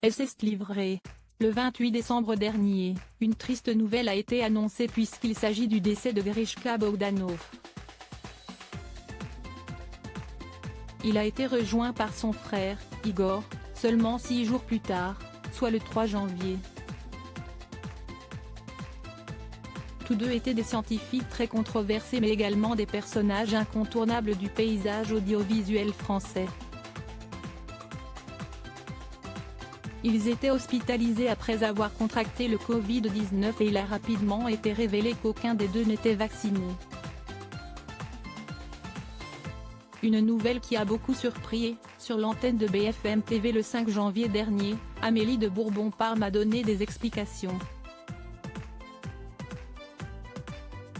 Elle s'est livrée. Le 28 décembre dernier, une triste nouvelle a été annoncée puisqu'il s'agit du décès de Grishka Bogdanov. Il a été rejoint par son frère, Igor, seulement 6 jours plus tard, soit le 3 janvier. Tous deux étaient des scientifiques très controversés mais également des personnages incontournables du paysage audiovisuel français. Ils étaient hospitalisés après avoir contracté le Covid-19 et il a rapidement été révélé qu'aucun des deux n'était vacciné. Une nouvelle qui a beaucoup surpris. Sur l'antenne de BFM TV le 5 janvier dernier, Amélie de Bourbon-Parme a donné des explications.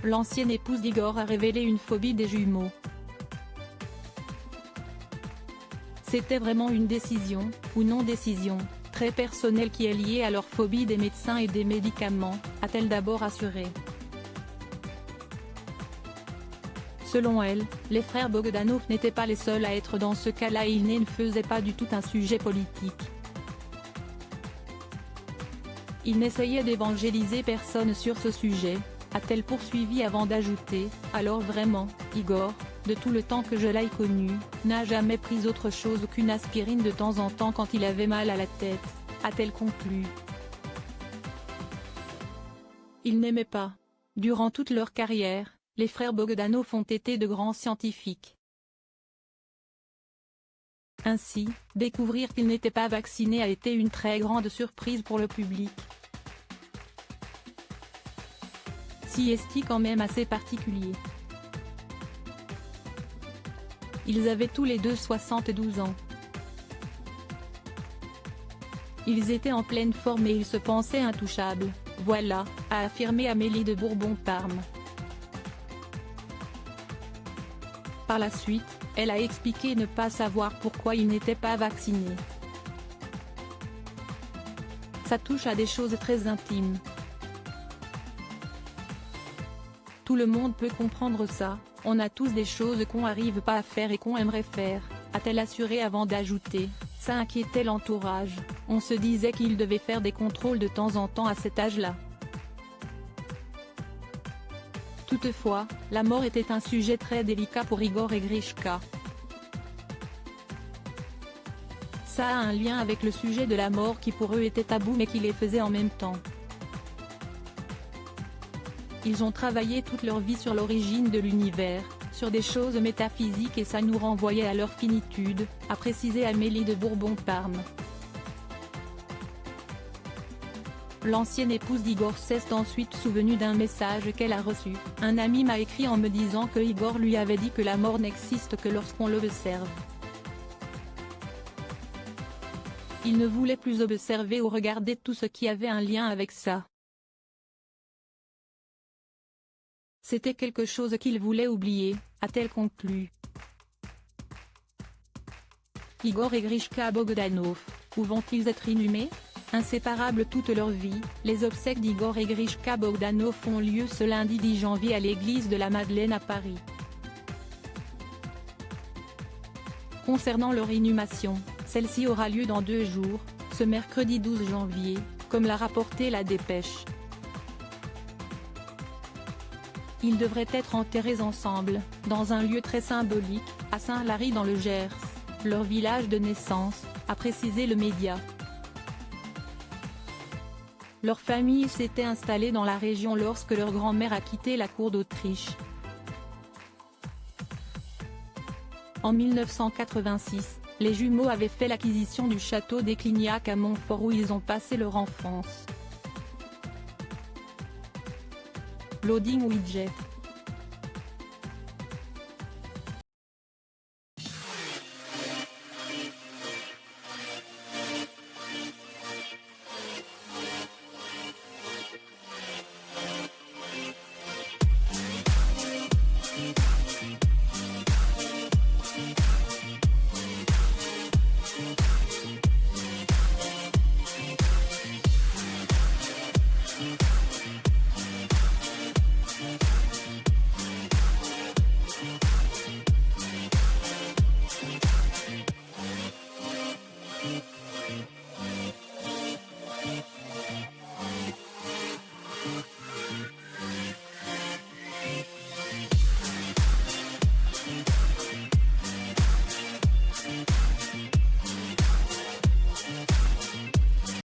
L'ancienne épouse d'Igor a révélé une phobie des jumeaux. C'était vraiment une décision, ou non-décision, très personnelle qui est liée à leur phobie des médecins et des médicaments, a-t-elle d'abord assuré. Selon elle, les frères Bogdanov n'étaient pas les seuls à être dans ce cas-là et il ne faisait pas du tout un sujet politique. Il n'essayait d'évangéliser personne sur ce sujet, a-t-elle poursuivi avant d'ajouter, alors vraiment, Igor, de tout le temps que je l'ai connu, n'a jamais pris autre chose qu'une aspirine de temps en temps quand il avait mal à la tête, a-t-elle conclu. Ils n'aimaient pas. Durant toute leur carrière, les frères Bogdanov ont été de grands scientifiques. Ainsi, découvrir qu'ils n'étaient pas vaccinés a été une très grande surprise pour le public. Si est quand même assez particulier. Ils avaient tous les deux 72 ans. Ils étaient en pleine forme et ils se pensaient intouchables, voilà, a affirmé Amélie de Bourbon-Parme. Par la suite, elle a expliqué ne pas savoir pourquoi ils n'étaient pas vaccinés. Ça touche à des choses très intimes. Tout le monde peut comprendre ça, on a tous des choses qu'on n'arrive pas à faire et qu'on aimerait faire, a-t-elle assuré avant d'ajouter, ça inquiétait l'entourage, on se disait qu'il devait faire des contrôles de temps en temps à cet âge-là. Toutefois, la mort était un sujet très délicat pour Igor et Grishka. Ça a un lien avec le sujet de la mort qui pour eux était tabou mais qui les faisait en même temps. Ils ont travaillé toute leur vie sur l'origine de l'univers, sur des choses métaphysiques et ça nous renvoyait à leur finitude, a précisé Amélie de Bourbon-Parme. L'ancienne épouse d'Igor s'est ensuite souvenue d'un message qu'elle a reçu. Un ami m'a écrit en me disant que Igor lui avait dit que la mort n'existe que lorsqu'on l'observe. Il ne voulait plus observer ou regarder tout ce qui avait un lien avec ça. C'était quelque chose qu'il voulait oublier, a-t-elle conclu. Igor et Grishka Bogdanov, où vont-ils être inhumés ? Inséparables toute leur vie, les obsèques d'Igor et Grishka Bogdanov ont lieu ce lundi 10 janvier à l'église de la Madeleine à Paris. Concernant leur inhumation, celle-ci aura lieu dans 2 jours, ce mercredi 12 janvier, comme l'a rapporté la Dépêche. Ils devraient être enterrés ensemble, dans un lieu très symbolique, à Saint-Lary dans le Gers, leur village de naissance, a précisé le média. Leur famille s'était installée dans la région lorsque leur grand-mère a quitté la cour d'Autriche. En 1986, les jumeaux avaient fait l'acquisition du château des Clignac à Montfort où ils ont passé leur enfance. Loading widget.